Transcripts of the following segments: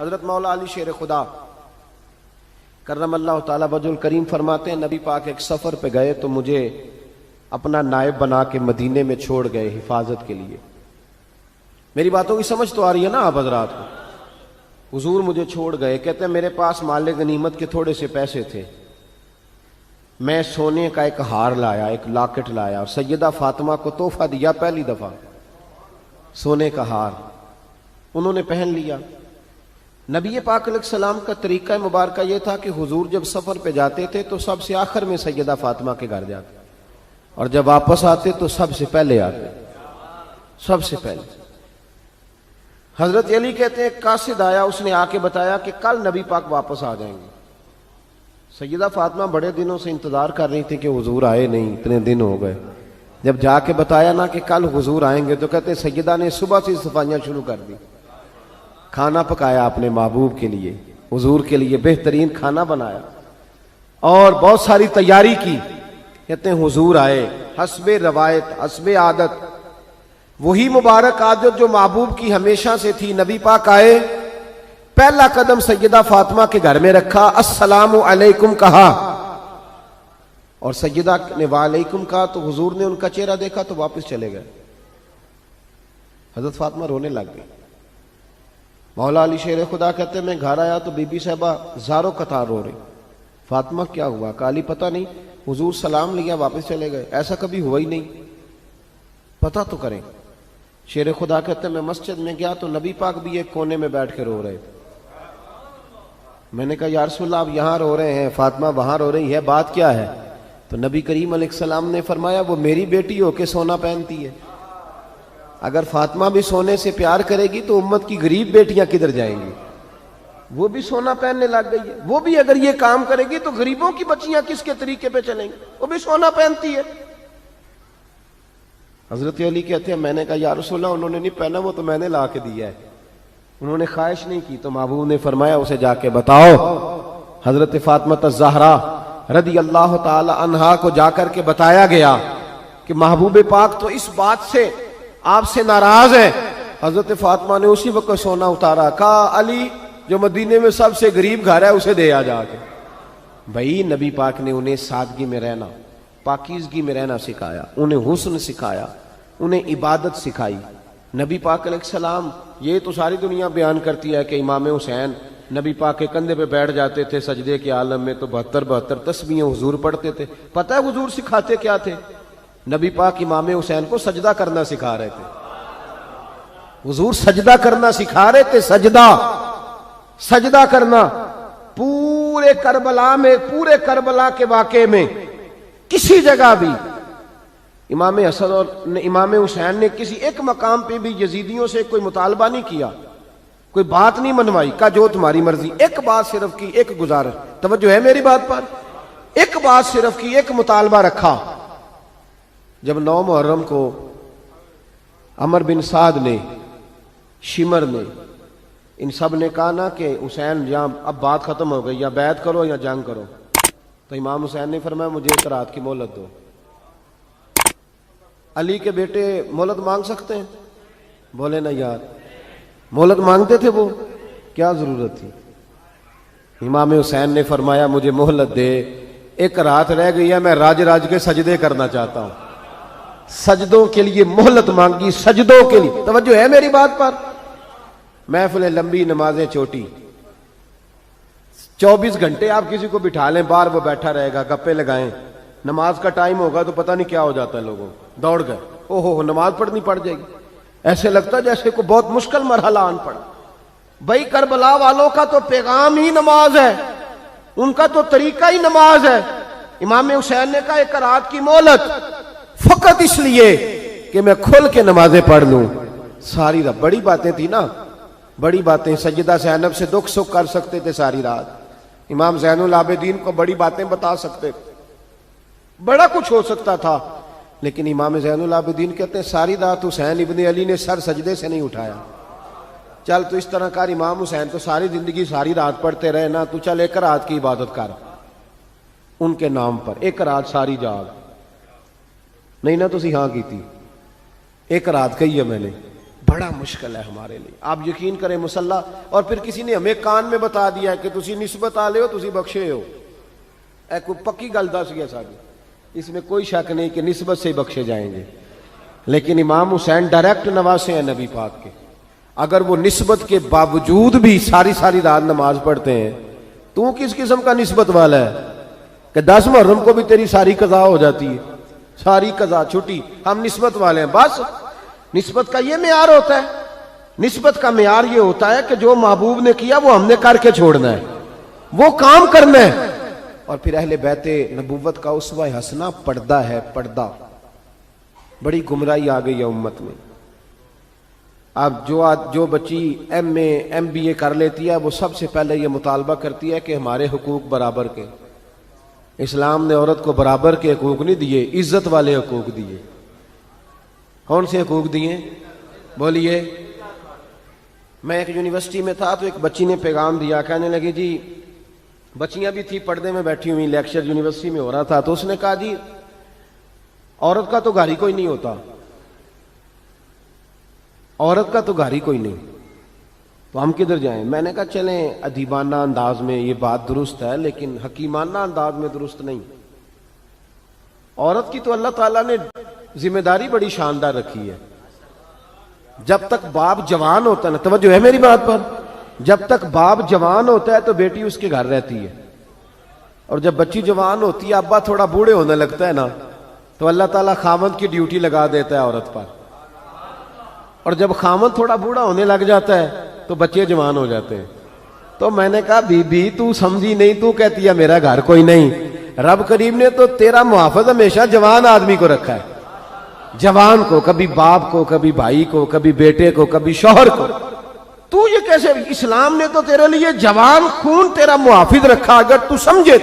حضرت مولا علی شیر خدا کرم اللہ تعالی وجہ الکریم فرماتے ہیں نبی پاک ایک سفر پہ گئے تو مجھے اپنا نائب بنا کے مدینے میں چھوڑ گئے حفاظت کے لیے. میری باتوں کی سمجھ تو آ رہی ہے نا آپ حضرات کو؟ حضور مجھے چھوڑ گئے. کہتے ہیں میرے پاس مال غنیمت کے تھوڑے سے پیسے تھے, میں سونے کا ایک ہار لایا, ایک لاکٹ لایا اور سیدہ فاطمہ کو تحفہ دیا پہلی دفعہ, سونے کا ہار. انہوں نے پہن لیا. نبی پاک علیہ السلام کا طریقہ مبارکہ یہ تھا کہ حضور جب سفر پہ جاتے تھے تو سب سے آخر میں سیدہ فاطمہ کے گھر جاتے, اور جب واپس آتے تو سب سے پہلے آتے, سب سے پہلے. حضرت علی کہتے ہیں قاصد آیا, اس نے آ کے بتایا کہ کل نبی پاک واپس آ جائیں گے. سیدہ فاطمہ بڑے دنوں سے انتظار کر رہی تھی کہ حضور آئے نہیں, اتنے دن ہو گئے. جب جا کے بتایا نا کہ کل حضور آئیں گے تو کہتے سیدہ نے صبح سے صفائیاں شروع کر دی. کھانا پکایا اپنے محبوب کے لیے, حضور کے لیے بہترین کھانا بنایا اور بہت ساری تیاری کی. کہتے ہیں حضور آئے حسب روایت, حسب عادت, وہی مبارک عادت جو محبوب کی ہمیشہ سے تھی. نبی پاک آئے, پہلا قدم سیدہ فاطمہ کے گھر میں رکھا, السلام علیکم کہا, اور سیدہ نے وعلیکم کہا تو حضور نے ان کا چہرہ دیکھا تو واپس چلے گئے. حضرت فاطمہ رونے لگ گئی. مولا علی شیر خدا کہتے ہیں میں گھر آیا تو بی بی صاحبہ زاروں قطار رو رہی. فاطمہ کیا ہوا؟ کالی پتہ نہیں, حضور سلام لیا واپس چلے گئے, ایسا کبھی ہوا ہی نہیں, پتہ تو کریں. شیر خدا کہتے ہیں میں مسجد میں گیا تو نبی پاک بھی ایک کونے میں بیٹھ کے رو رہے تھے. میں نے کہا یا رسول اللہ آپ یہاں رو رہے ہیں, فاطمہ وہاں رو رہی ہے, بات کیا ہے؟ تو نبی کریم علیہ السلام نے فرمایا وہ میری بیٹی ہو کے سونا پہنتی ہے, اگر فاطمہ بھی سونے سے پیار کرے گی تو امت کی غریب بیٹیاں کدھر جائیں گی؟ وہ بھی سونا پہننے لگ گئی ہے, وہ بھی اگر یہ کام کرے گی تو غریبوں کی بچیاں کس کے طریقے پہ چلیں گی؟ وہ بھی سونا پہنتی ہے. حضرت علی کہتے ہیں میں نے کہا یا رسول اللہ انہوں نے نہیں پہنا, وہ تو میں نے لا کے دیا ہے, انہوں نے خواہش نہیں کی. تو محبوب نے فرمایا اسے جا کے بتاؤ. حضرت فاطمہ الزہرا رضی اللہ تعالی عنہا کو جا کر کے بتایا گیا کہ محبوب پاک تو اس بات سے آپ سے ناراض ہے. حضرت فاطمہ نے اسی وقت سونا اتارا, کہا علی جو مدینے میں سب سے غریب گھر ہے اسے دے آ جا کے. بھائی نبی پاک نے انہیں سادگی میں رہنا, پاکیزگی میں رہنا سکھایا, انہیں حسن سکھایا, انہیں عبادت سکھائی. نبی پاک علیہ السلام, یہ تو ساری دنیا بیان کرتی ہے کہ امام حسین نبی پاک کے کندھے پہ بیٹھ جاتے تھے سجدے کے عالم میں تو 72 تسبیحیں حضور پڑھتے تھے. پتہ ہے حضور سکھاتے کیا تھے؟ نبی پاک امام حسین کو سجدہ کرنا سکھا رہے تھے. حضور سجدہ کرنا سکھا رہے تھے, سجدہ کرنا. پورے کربلا میں, پورے کربلا کے واقعے میں کسی جگہ بھی امام حسن اور امام حسین نے کسی ایک مقام پہ بھی یزیدیوں سے کوئی مطالبہ نہیں کیا, کوئی بات نہیں منوائی, کہا جو تمہاری مرضی. ایک بات صرف کی, ایک گزارش, توجہ ہے میری بات پر, ایک بات صرف کی, ایک مطالبہ رکھا. جب 9 محرم کو عمر بن سعد نے, شمر نے, ان سب نے کہا نا کہ حسین یا اب بات ختم ہو گئی, یا بیعت کرو یا جنگ کرو, تو امام حسین نے فرمایا مجھے ایک رات کی مہلت دو. علی کے بیٹے مہلت مانگ سکتے ہیں؟ بولے نا یار, مہلت مانگتے تھے وہ, کیا ضرورت تھی؟ امام حسین نے فرمایا مجھے مہلت دے, ایک رات رہ گئی ہے, میں راج کے سجدے کرنا چاہتا ہوں. سجدوں کے لیے مہلت مانگی, سجدوں کے لیے. توجہ ہے میری بات پر؟ محفلیں لمبی, نمازیں چھوٹی. 24 گھنٹے آپ کسی کو بٹھا لیں باہر, وہ بیٹھا رہے گا, گپے لگائیں. نماز کا ٹائم ہوگا تو پتہ نہیں کیا ہو جاتا ہے, لوگوں دوڑ گئے, او ہو نماز پڑھنی پڑ جائے گی. ایسے لگتا ہے جیسے کوئی بہت مشکل مرحلہ آن پڑا. بھائی کربلا والوں کا تو پیغام ہی نماز ہے, ان کا تو طریقہ ہی نماز ہے. امام حسین نے کہا ایک رات کی مہلت, فقط اس لیے کہ میں کھل کے نمازیں پڑھ لوں. ساری رات بڑی باتیں تھی نا, بڑی باتیں. سیدہ زینب سے دکھ سکھ کر سکتے تھے ساری رات, امام زین العابدین کو بڑی باتیں بتا سکتے, بڑا کچھ ہو سکتا تھا. لیکن امام زین العابدین کہتے ہیں ساری رات حسین ابن علی نے سر سجدے سے نہیں اٹھایا. چل تو اس طرح کر, امام حسین تو ساری زندگی ساری رات پڑھتے رہے نا, تو چل ایک رات کی عبادت کر ان کے نام پر, ایک رات ساری جاگ. نہیں نا تسی ہاں کی تھی, ایک رات کہی ہے میں نے, بڑا مشکل ہے ہمارے لیے. آپ یقین کریں مسلح, اور پھر کسی نے ہمیں کان میں بتا دیا کہ تسی نسبت آلے ہو, تسی بخشے ہو. اے کوئی پکی گل دس گیا ساری, اس میں کوئی شک نہیں کہ نسبت سے بخشے جائیں گے. لیکن امام حسین ڈائریکٹ نواسے ہیں نبی پاک کے. اگر وہ نسبت کے باوجود بھی ساری ساری رات نماز پڑھتے ہیں, تو کس قسم کا نسبت والا ہے کہ 10 محرم کو بھی تیری ساری قضا ہو جاتی ہے, ساری قضا چھٹی, ہم نسبت والے ہیں. بس نسبت کا یہ معیار ہوتا ہے. نسبت کا معیار یہ ہوتا ہے کہ جو محبوب نے کیا وہ ہم نے کر کے چھوڑنا ہے, وہ کام کرنا ہے. اور پھر اہل بیت نبوت کا اسوہ حسنہ پردہ ہے. پردہ بڑی گمراہی آ گئی ہے امت میں. اب جو بچی MA MBA کر لیتی ہے, وہ سب سے پہلے یہ مطالبہ کرتی ہے کہ ہمارے حقوق برابر کے. اسلام نے عورت کو برابر کے حقوق نہیں دیے, عزت والے حقوق دیے. کون سے حقوق دیے بولیے؟ میں ایک یونیورسٹی میں تھا تو ایک بچی نے پیغام دیا, کہنے لگی جی, بچیاں بھی تھی پردے میں بیٹھی ہوئی, لیکچر یونیورسٹی میں ہو رہا تھا, تو اس نے کہا جی عورت کا تو گھر ہی کوئی نہیں ہوتا, عورت کا تو گھر ہی کوئی نہیں, تو ہم کدھر جائیں؟ میں نے کہا چلیں ادیبانہ انداز میں یہ بات درست ہے, لیکن حکیمانہ انداز میں درست نہیں. عورت کی تو اللہ تعالیٰ نے ذمہ داری بڑی شاندار رکھی ہے. جب تک باپ جوان ہوتا ہے نا, توجہ ہے میری بات پر, جب تک باپ جوان ہوتا ہے تو بیٹی اس کے گھر رہتی ہے, اور جب بچی جوان ہوتی ہے, ابا تھوڑا بوڑھے ہونے لگتا ہے نا, تو اللہ تعالیٰ خامند کی ڈیوٹی لگا دیتا ہے عورت پر. اور جب خامند تھوڑا بوڑھا ہونے لگ جاتا ہے تو بچے جوان ہو جاتے ہیں. تو میں نے کہا بی بی تو سمجھی نہیں, تو کہتی ہے میرا گھر کوئی نہیں. رب کریم نے تو تیرا محافظ ہمیشہ جوان آدمی کو رکھا ہے, جوان کو, کبھی باپ کو, کبھی بھائی کو, کبھی بیٹے کو, کبھی شوہر کو. تو یہ کیسے؟ اسلام نے تو تیرے لیے جوان خون تیرا محافظ رکھا, اگر تو سمجھے.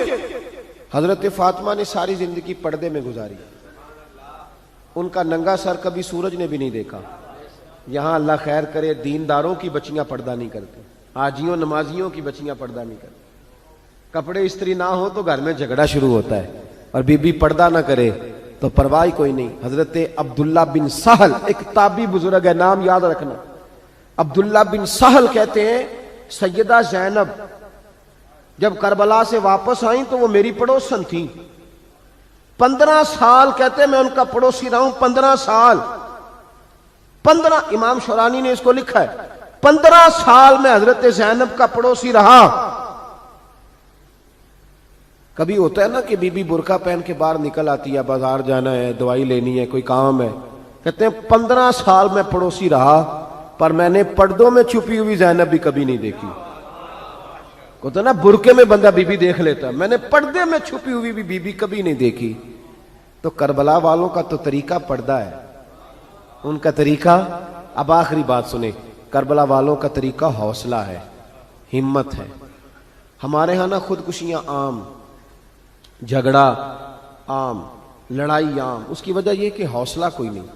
حضرت فاطمہ نے ساری زندگی پردے میں گزاری, ان کا ننگا سر کبھی سورج نے بھی نہیں دیکھا. یہاں اللہ خیر کرے دینداروں کی بچیاں پردہ نہیں کرتی, حاجیوں نمازیوں کی بچیاں پردہ نہیں کرتی. کپڑے استری نہ ہو تو گھر میں جھگڑا شروع ہوتا ہے, اور بی بی پردہ نہ کرے تو پرواہ کوئی نہیں. حضرت عبداللہ بن سہل ایک تابعی بزرگ ہے, نام یاد رکھنا. عبداللہ بن سہل کہتے ہیں سیدہ زینب جب کربلا سے واپس آئیں تو وہ میری پڑوسن تھیں. 15 سال کہتے ہیں میں ان کا پڑوسی رہا ہوں, 15 سال. 15, امام شورانی نے اس کو لکھا ہے, 15 سال میں حضرت زینب کا پڑوسی رہا. کبھی ہوتا ہے نا کہ بی بی برقع پہن کے باہر نکل آتی ہے, بازار جانا ہے, دوائی لینی ہے, کوئی کام ہے. کہتے ہیں 15 سال میں پڑوسی رہا, پر میں نے پردوں میں چھپی ہوئی زینب بھی کبھی نہیں دیکھی. ہوتا نا برقعے میں بندہ بی بی دیکھ لیتا, میں نے پردے میں چھپی ہوئی بھی بی بی کبھی نہیں دیکھی. تو کربلا والوں کا تو طریقہ پردہ ہے, ان کا طریقہ. اب آخری بات سنیں, کربلا والوں کا طریقہ حوصلہ ہے, ہمت ہے. ہمارے ہاں نا خودکشیاں عام, جھگڑا عام, لڑائی عام. اس کی وجہ یہ کہ حوصلہ کوئی نہیں.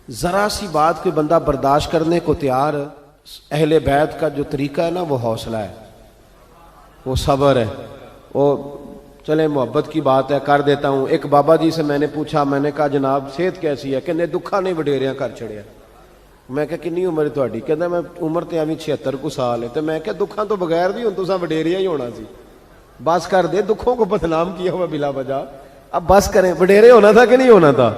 ذرا سی بات کو بندہ برداشت کرنے کو تیار. اہل بیت کا جو طریقہ ہے نا وہ حوصلہ ہے, وہ صبر ہے. وہ چلے محبت کی بات ہے کر دیتا ہوں. ایک بابا جی سے میں نے پوچھا, میں نے کہا جناب صحت کیسی ہے؟ کہنے دکھا نہیں وڈیریاں کر چھڑیا. میں کہا کنی عمر تہاڈی؟ کہندا میں عمر تے ایویں 76 کو سال ہے. تے میں کہا دکھاں تو بغیر بھی ہن تساں وڈیریا ہی ہونا سی. بس کر دے, دکھوں کو بدنام کیا ہوا بلا وجہ. اب بس کریں, وڈیرے ہونا تھا کہ نہیں ہونا تھا؟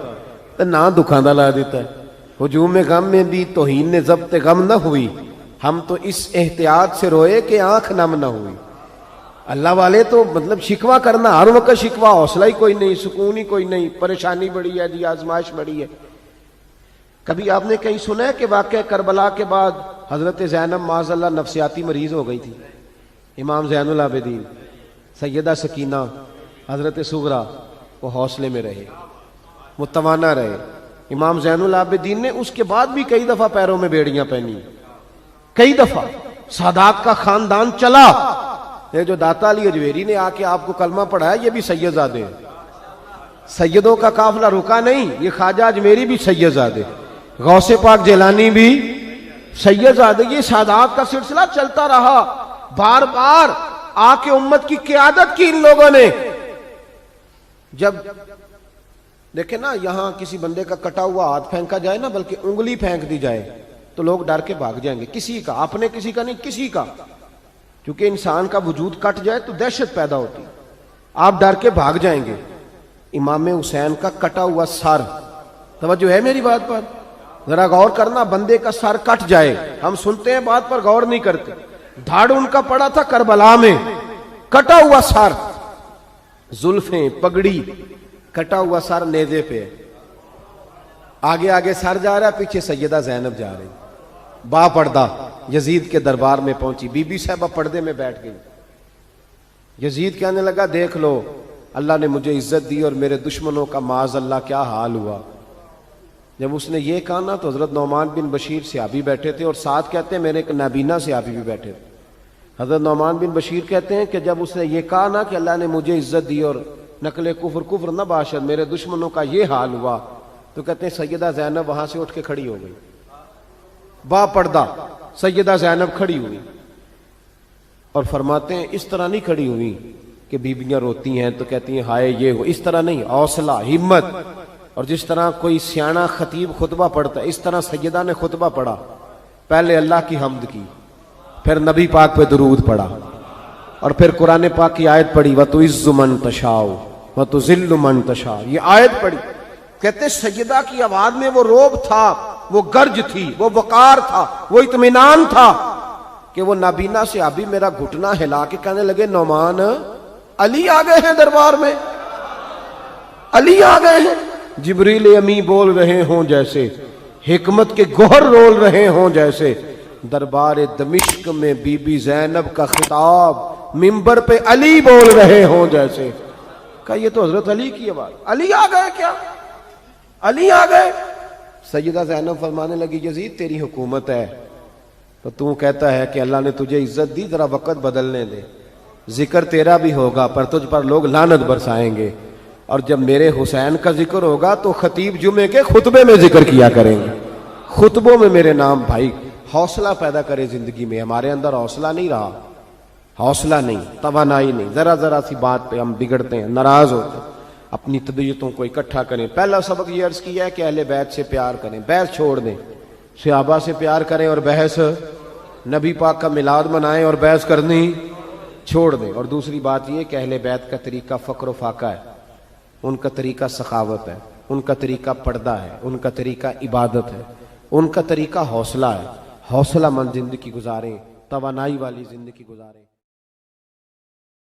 تے نہ دکھاں دا لا دیتا ہے. ہجوم غم میں بھی توہین نے ضبط غم نہ ہوئی, ہم تو اس احتیاط سے روئے کہ آنکھ نم نہ ہوئی. اللہ والے تو مطلب شکوہ کرنا ہر وقت شکوہ, حوصلہ ہی کوئی نہیں, سکون ہی کوئی نہیں, پریشانی بڑی ہے جی, آزمائش بڑی ہے. کبھی آپ نے کہیں سنا ہے کہ واقعہ کربلا کے بعد حضرت زینب معاذ اللہ نفسیاتی مریض ہو گئی تھی؟ امام زین العابدین, سیدہ سکینہ, حضرت صغرا وہ حوصلے میں رہے, متوانا رہے. امام زین العابدین نے اس کے بعد بھی کئی دفعہ پیروں میں بیڑیاں پہنی, کئی دفعہ. سادات کا خاندان چلا. یہ جو داتا علی اجویری نے آ کے آپ کو کلمہ پڑھایا یہ بھی سید زادے ہیں. سیدوں کا قافلہ رکا نہیں, یہ خواجہ اجمیری بھی سید زادے, غوث پاک جیلانی بھی سید زادے. یہ سادات کا سلسلہ چلتا رہا. بار بار آ کے امت کی قیادت کی ان لوگوں نے. جب دیکھیں نا یہاں کسی بندے کا کٹا ہوا ہاتھ پھینکا جائے نا, بلکہ انگلی پھینک دی جائے, تو لوگ ڈر کے بھاگ جائیں گے، کسی کا، اپنے کسی کا نہیں، کسی کا، کیونکہ انسان کا وجود کٹ جائے تو دہشت پیدا ہوتی، آپ ڈر کے بھاگ جائیں گے۔ امام حسین کا کٹا ہوا سر، توجہ ہے میری بات پر؟ ذرا غور کرنا، بندے کا سر کٹ جائے، ہم سنتے ہیں بات پر غور نہیں کرتے۔ دھاڑ ان کا پڑا تھا کربلا میں، کٹا ہوا سر، زلفیں، پگڑی، کٹا ہوا سر نیزے پہ، آگے آگے سر جا رہا ہے، پیچھے سیدہ زینب جا رہی، با پردہ یزید کے دربار میں پہنچی، بی بی صاحبہ پردے میں بیٹھ گئی۔ یزید کہنے لگا دیکھ لو اللہ نے مجھے عزت دی اور میرے دشمنوں کا معاذ اللہ کیا حال ہوا۔ جب اس نے یہ کہا نا تو حضرت نعمان بن بشیر صحابی بیٹھے تھے، اور ساتھ کہتے ہیں میرے ایک نابینا صحابی بھی بیٹھے تھے۔ حضرت نعمان بن بشیر کہتے ہیں کہ جب اس نے یہ کہا نا کہ اللہ نے مجھے عزت دی اور نقل کفر کفر نہ باشد، میرے دشمنوں کا یہ حال ہوا، تو کہتے ہیں سیدہ زینب وہاں سے اٹھ کے کھڑی ہو گئی، با پردہ سیدہ زینب کھڑی ہوئی، اور فرماتے ہیں اس طرح نہیں کھڑی ہوئی کہ بیویاں روتی ہیں تو کہتی ہیں ہائے یہ ہو، اس طرح نہیں، حوصلہ، ہمت، اور جس طرح کوئی سیاںا خطیب خطبہ پڑھتا ہے اس طرح سیدہ نے خطبہ پڑھا، پہلے اللہ کی حمد کی، پھر نبی پاک پہ درود پڑھا، اور پھر قرآن پاک کی آیت پڑھی وَتُعِزُّ مَن تَشَاءُ وَتُذِلُّ مَن تَشَاءُ، یہ آیت پڑھی۔ کہتے سیدہ کی آواز میں وہ روب تھا، وہ گرج تھی، وہ وقار تھا، وہ اطمینان تھا کہ وہ نابینا صحابی میرا گھٹنا ہلا کے کہنے لگے نعمان علی آ گئے ہیں دربار میں، علی آ گئے ہیں، جبریل امی بول رہے ہوں جیسے، حکمت کے گوہر رول رہے ہوں جیسے، دربار دمشق میں بی بی زینب کا خطاب منبر پہ علی بول رہے ہوں جیسے۔ کہا یہ تو حضرت علی کی آواز، علی آ گئے کیا، علی آ گئے؟ سیدہ زینب فرمانے لگی یزید تیری حکومت ہے تو تو کہتا ہے کہ اللہ نے تجھے عزت دی، ذرا وقت بدلنے دے، ذکر تیرا بھی ہوگا پر تجھ پر لوگ لعنت برسائیں گے، اور جب میرے حسین کا ذکر ہوگا تو خطیب جمعے کے خطبے میں ذکر کیا کریں گے، خطبوں میں میرے نام۔ بھائی حوصلہ پیدا کرے زندگی میں، ہمارے اندر حوصلہ نہیں رہا، حوصلہ نہیں، توانائی نہیں، ذرا سی بات پہ ہم بگڑتے ہیں، ناراض ہوتے ہیں، اپنی طبیعتوں کو اکٹھا کریں۔ پہلا سبق یہ عرض کیا ہے کہ اہل بیت سے پیار کریں، بحث چھوڑ دیں، صحابہ سے پیار کریں اور بحث، نبی پاک کا میلاد منائیں اور بحث کرنی چھوڑ دیں۔ اور دوسری بات یہ کہ اہل بیت کا طریقہ فقر و فاقہ ہے، ان کا طریقہ سخاوت ہے، ان کا طریقہ پردہ ہے، ان کا طریقہ عبادت ہے، ان کا طریقہ حوصلہ ہے۔ حوصلہ مند زندگی گزاریں، توانائی والی زندگی گزاریں۔